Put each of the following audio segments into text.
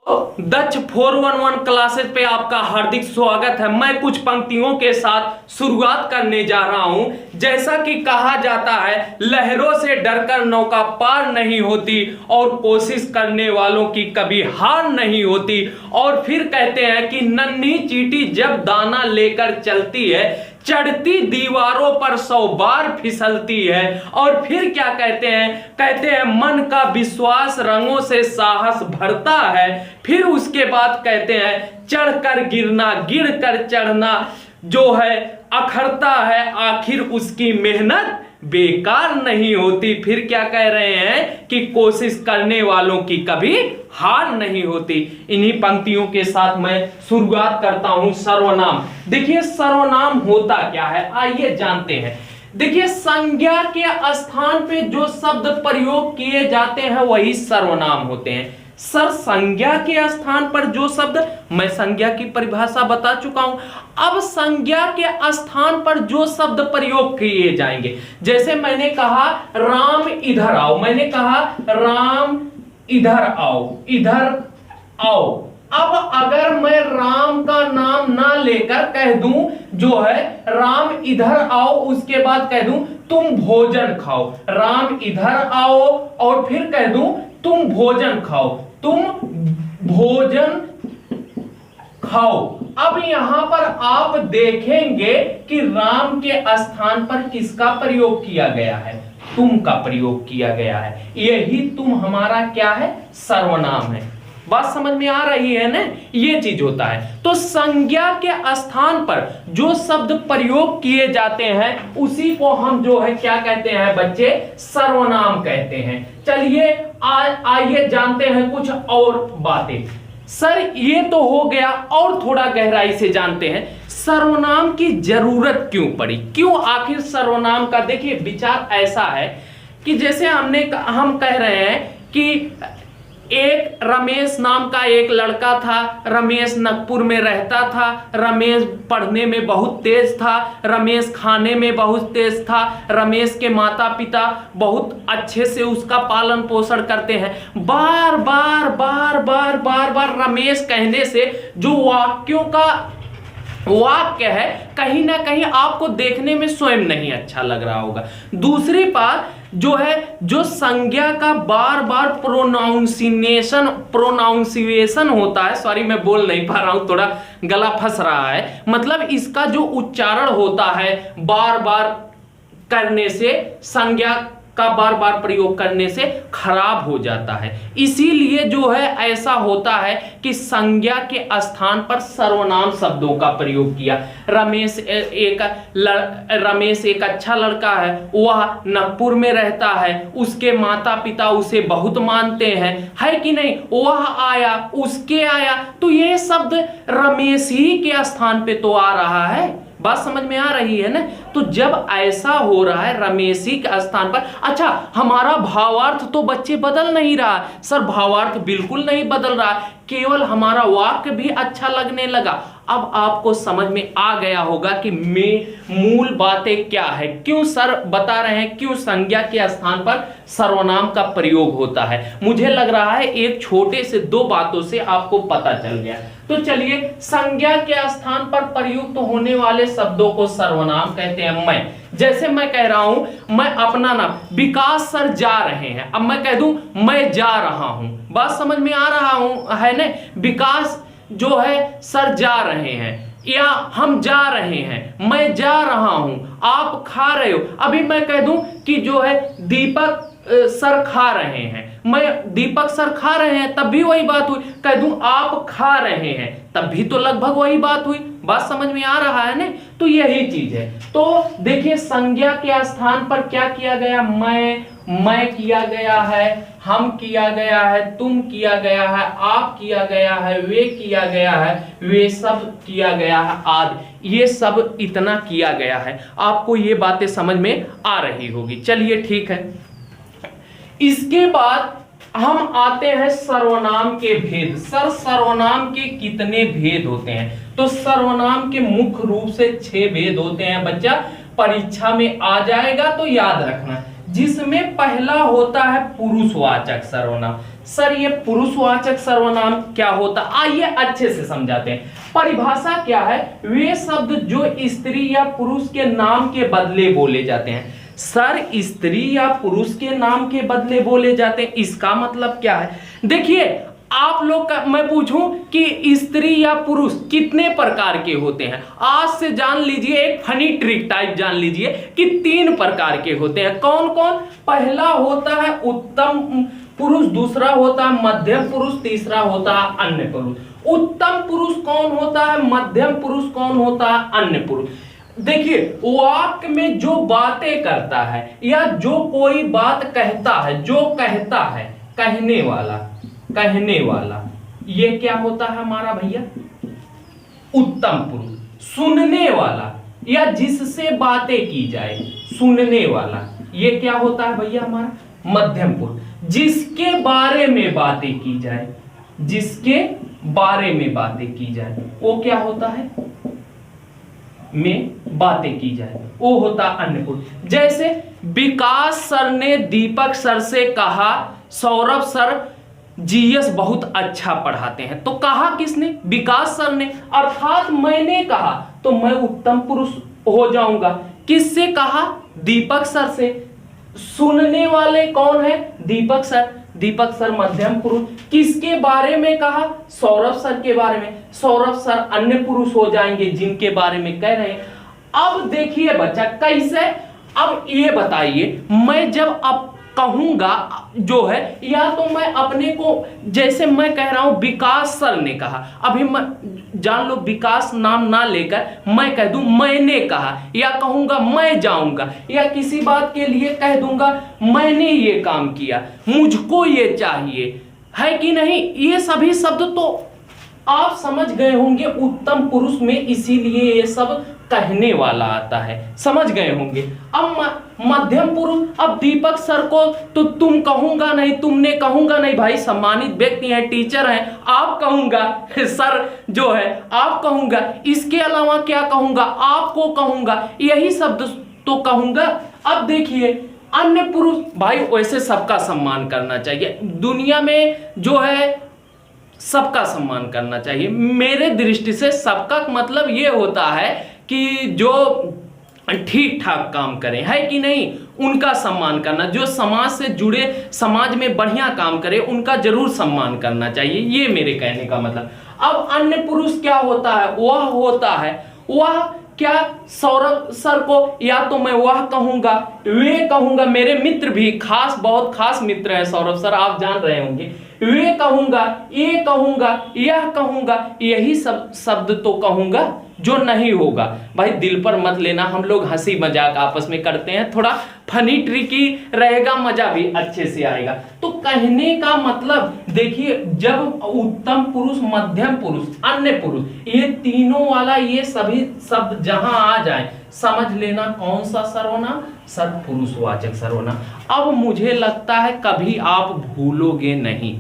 दक्ष 411 classes पे आपका हार्दिक स्वागत है। मैं कुछ पंक्तियों के साथ शुरुआत करने जा रहा हूं। जैसा कि कहा जाता है, लहरों से डरकर नौका पार नहीं होती और कोशिश करने वालों की कभी हार नहीं होती। और फिर कहते हैं कि नन्ही चींटी जब दाना लेकर चलती है, चढ़ती दीवारों पर 100 बार फिसलती है। और फिर क्या कहते हैं मन का विश्वास रंगों से साहस भरता है। फिर उसके बाद कहते हैं चढ़कर गिरना, गिर कर चढ़ना जो है अखरता है, आखिर उसकी मेहनत बेकार नहीं होती। फिर क्या कह रहे हैं कि कोशिश करने वालों की कभी हार नहीं होती। इन्हीं पंक्तियों के साथ मैं शुरुआत करता हूं। सर्वनाम, देखिए सर्वनाम होता क्या है, आइए जानते हैं। देखिए संज्ञा के स्थान पे जो शब्द प्रयोग किए जाते हैं वही सर्वनाम होते हैं। सर संज्ञा के स्थान पर जो शब्द, मैं संज्ञा की परिभाषा बता चुका हूं। अब संज्ञा के स्थान पर जो शब्द प्रयोग किए जाएंगे, जैसे मैंने कहा राम इधर आओ, मैंने कहा राम इधर आओ, इधर आओ। अब अगर मैं राम का नाम ना लेकर कह दूं जो है राम इधर आओ, उसके बाद कह दूं तुम भोजन खाओ, राम इधर आओ और फिर कह दूं तुम भोजन खाओ, तुम भोजन खाओ। अब यहां पर आप देखेंगे कि राम के स्थान पर किसका प्रयोग किया गया है, तुम का प्रयोग किया गया है। यही तुम हमारा क्या है, सर्वनाम है। बात समझ में आ रही है ना, ये चीज होता है। तो संज्ञा के स्थान पर जो शब्द प्रयोग किए जाते हैं उसी को हम जो है क्या कहते हैं बच्चे, सर्वनाम कहते हैं। चलिए आइए जानते हैं कुछ और बातें। सर ये तो हो गया, और थोड़ा गहराई से जानते हैं सर्वनाम की जरूरत क्यों पड़ी, क्यों आखिर सर्वनाम का। देखिए विचार ऐसा है कि जैसे हम कह रहे हैं कि एक रमेश नाम का एक लड़का था, रमेश नागपुर में रहता था, रमेश पढ़ने में बहुत तेज था, रमेश खाने में बहुत तेज था, रमेश के माता पिता बहुत अच्छे से उसका पालन पोषण करते हैं। बार बार बार बार बार बार रमेश कहने से जो वाक्यों का वाक्य है कहीं ना कहीं आपको देखने में स्वयं नहीं अच्छा लग रहा होगा। दूसरी बात जो है, जो संज्ञा का बार बार प्रोनाउंसिएशन होता है, सॉरी मैं बोल नहीं पा रहा हूं, थोड़ा गला फंस रहा है, मतलब इसका जो उच्चारण होता है बार बार करने से, संज्ञा का बार बार प्रयोग करने से खराब हो जाता है। इसीलिए जो है ऐसा होता है कि संज्ञा के स्थान पर सर्वनाम शब्दों का प्रयोग किया। रमेश एक अच्छा लड़का है, वह नागपुर में रहता है, उसके माता पिता उसे बहुत मानते हैं, है कि नहीं। वह आया, उसके आया, तो यह शब्द रमेश ही के स्थान पे तो आ रहा है। बात समझ में आ रही है ना। तो जब ऐसा हो रहा है रमेशी के स्थान पर, अच्छा हमारा भावार्थ तो बच्चे बदल नहीं रहा। सर भावार्थ बिल्कुल नहीं बदल रहा, केवल हमारा वाक्य भी अच्छा लगने लगा। अब आपको समझ में आ गया होगा कि मूल बातें क्या है, क्यों सर बता रहे हैं क्यों संज्ञा के स्थान पर सर्वनाम का प्रयोग होता है। मुझे लग रहा है एक छोटे से दो बातों से आपको पता चल गया। तो चलिए, संज्ञा के स्थान पर प्रयुक्त होने वाले शब्दों को सर्वनाम कहते हैं। मैं, जैसे मैं कह रहा हूं, मैं अपना नाम विकास सर जा रहे हैं, अब मैं कह दूं मैं जा रहा हूं। बात समझ में आ रहा हूं है ना। विकास जो है सर जा रहे हैं, या हम जा रहे हैं, मैं जा रहा हूं, आप खा रहे हो। अभी मैं कह दूं कि जो है दीपक सर खा रहे हैं, मैं दीपक सर खा रहे हैं, तब भी वही बात हुई। कह दूं आप खा रहे हैं, तब भी तो लगभग वही बात हुई। बात समझ में आ रहा है ना। तो यही चीज है। तो देखिए संज्ञा के स्थान पर क्या किया गया, मैं किया गया है, हम किया गया है, तुम किया गया है, आप किया गया है, वे किया गया है, वे सब किया गया है, आदि, ये सब इतना किया गया है। आपको ये बातें समझ में आ रही होगी। चलिए ठीक है। इसके बाद हम आते हैं सर्वनाम के भेद। सर सर्वनाम के कितने भेद होते हैं? तो सर्वनाम के मुख्य रूप से 6 भेद होते हैं बच्चा, परीक्षा में आ जाएगा तो याद रखना। जिसमें पहला होता है पुरुषवाचक सर्वनाम। सर ये पुरुषवाचक सर्वनाम क्या होता, आइए अच्छे से समझाते हैं। परिभाषा क्या है, वे शब्द जो स्त्री या पुरुष के नाम के बदले बोले जाते हैं। सर स्त्री या पुरुष के नाम के बदले बोले जाते हैं, इसका मतलब क्या है? देखिए आप लोग का मैं पूछूं कि स्त्री या पुरुष कितने प्रकार के होते हैं, आज से जान लीजिए, एक फनी ट्रिक टाइप जान लीजिए कि 3 प्रकार के होते हैं। कौन कौन? पहला होता है उत्तम पुरुष, दूसरा होता है मध्यम पुरुष, तीसरा होता है अन्य पुरुष। उत्तम पुरुष कौन होता है, मध्यम पुरुष कौन होता है, अन्य पुरुष। देखिए वाक्य में जो बातें करता है या जो कोई बात कहता है, जो कहता है, कहने वाला, कहने वाला, ये क्या होता है हमारा भैया? उत्तम पुरुष। सुनने वाला या जिससे बातें की जाए, सुनने वाला, ये क्या होता है भैया हमारा? मध्यम पुरुष। जिसके बारे में बातें की जाए, जिसके बारे में बातें की जाए, वो क्या होता है? में बातें की जाए, वो होता अन्य पुरुष। जैसे विकास सर ने दीपक सर से कहा सौरभ सर जीएस बहुत अच्छा पढ़ाते हैं। तो कहा किसने? विकास सर ने, अर्थात मैंने कहा तो मैं उत्तम पुरुष हो जाऊंगा। किससे कहा? दीपक सर से। सुनने वाले कौन है? दीपक सर। दीपक सर मध्यम पुरुष। किसके बारे में कहा? सौरभ सर के बारे में। सौरभ सर अन्य पुरुष हो जाएंगे जिनके बारे में कह रहे हैं। अब देखिए बच्चा कैसे, अब ये बताइए, मैं जब अब कहूंगा जो है, या तो मैं अपने को, जैसे मैं कह रहा हूं विकास सर ने कहा, अभी मैं जान लो विकास नाम ना लेकर मैं कह दूं मैंने कहा, या कहूंगा मैं जाऊंगा, या किसी बात के लिए कह दूंगा मैंने ये काम किया, मुझको ये चाहिए, है कि नहीं? ये सभी शब्द तो आप समझ गए होंगे उत्तम पुरुष में, इसीलिए ये सब कहने वाला आता है, समझ गए होंगे। अब मध्यम पुरुष, अब दीपक सर को तो तुम कहूंगा नहीं, तुमने कहूंगा नहीं, भाई सम्मानित व्यक्ति हैं, टीचर हैं, आप कहूंगा, सर जो है आप कहूंगा, इसके अलावा क्या कहूंगा? आपको कहूंगा, यही शब्द तो कहूंगा। अब देखिए अन्य पुरुष, भाई वैसे सबका सम्मान करना चाहिए, दुनिया में जो है सबका सम्मान करना चाहिए। मेरे दृष्टि से सबका मतलब ये होता है कि जो ठीक ठाक काम करें, है कि नहीं, उनका सम्मान करना। जो समाज से जुड़े, समाज में बढ़िया काम करे, उनका जरूर सम्मान करना चाहिए, ये मेरे कहने का मतलब। अब अन्य पुरुष क्या होता है? वह होता है, वह क्या? सौरभ सर को या तो मैं वह कहूंगा, वे कहूंगा, मेरे मित्र भी खास, बहुत खास मित्र हैं सौरभ सर, आप जान रहे होंगे, वे कहूंगा, ये कहूंगा, यह कहूंगा, यही सब शब्द तो कहूंगा जो नहीं होगा। भाई दिल पर मत लेना, हम लोग हंसी मजाक आपस में करते हैं, थोड़ा फनी ट्रिकी रहेगा, मजा भी अच्छे से आएगा। तो कहने का मतलब देखिए, जब उत्तम पुरुष, मध्यम पुरुष, अन्य पुरुष, ये तीनों वाला ये सभी शब्द जहां आ जाए, समझ लेना कौन सा सर्वनाम? सर पुरुषवाचक सर्वनाम। अब मुझे लगता है कभी आप भूलोगे नहीं।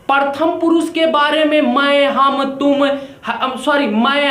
प्रथम पुरुष के बारे में मैं, हम, तुम, सॉरी मैं,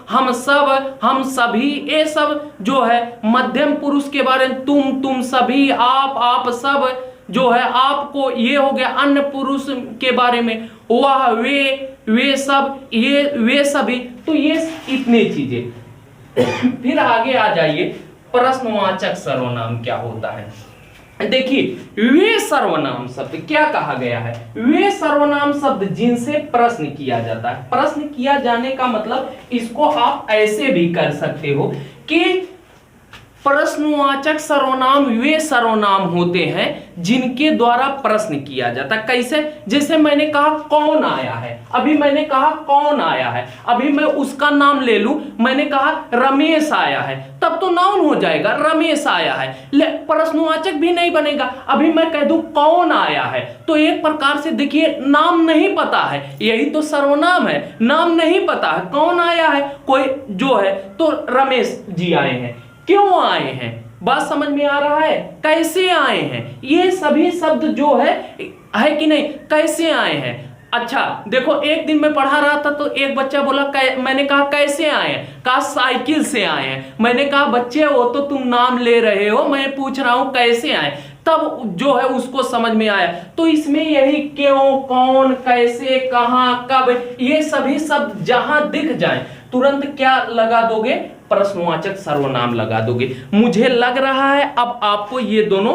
हम सब, हम सभी, ये सब जो है। मध्यम पुरुष के बारे में तुम सभी, आप सब जो है, आपको, ये हो गया। अन्य पुरुष के बारे में वह, वे सब, ये, वे सभी, तो ये इतनी चीजें। फिर आगे आ जाइए, प्रश्नवाचक सर्वनाम क्या होता है? देखिए वे सर्वनाम शब्द क्या कहा गया है? वे सर्वनाम शब्द जिनसे प्रश्न किया जाता है। प्रश्न किया जाने का मतलब इसको आप ऐसे भी कर सकते हो कि प्रश्नवाचक सर्वनाम वे सर्वनाम होते हैं जिनके द्वारा प्रश्न किया जाता है। कैसे? जैसे मैंने कहा कौन आया है, अभी मैंने कहा कौन आया है, अभी मैं उसका नाम ले लूं, मैंने कहा रमेश आया है, तब तो नाउन हो जाएगा, रमेश आया है, प्रश्नवाचक भी नहीं बनेगा। अभी मैं कह दूं कौन आया है, तो एक प्रकार से देखिए नाम नहीं पता है, यही तो सर्वनाम है, नाम नहीं पता है, कौन आया है, कोई जो है, तो रमेश जी आए हैं। क्यों आए हैं? बात समझ में आ रहा है? कैसे आए हैं? ये सभी शब्द जो है कि नहीं, कैसे आए हैं। अच्छा देखो, एक दिन मैं पढ़ा रहा था तो एक बच्चा बोला, मैंने कहा कैसे आए हैं? कहा साइकिल से आए हैं। मैंने कहा बच्चे वो तो तुम नाम ले रहे हो, मैं पूछ रहा हूं कैसे आए। तब जो है उसको समझ में आया। तो इसमें यही क्यों, कौन, कैसे, कहां, कब, ये सभी शब्द जहां दिख जाएं तुरंत क्या लगा दोगे, प्रश्नवाचक सर्वनाम लगा दोगे। मुझे लग रहा है अब आपको ये दोनों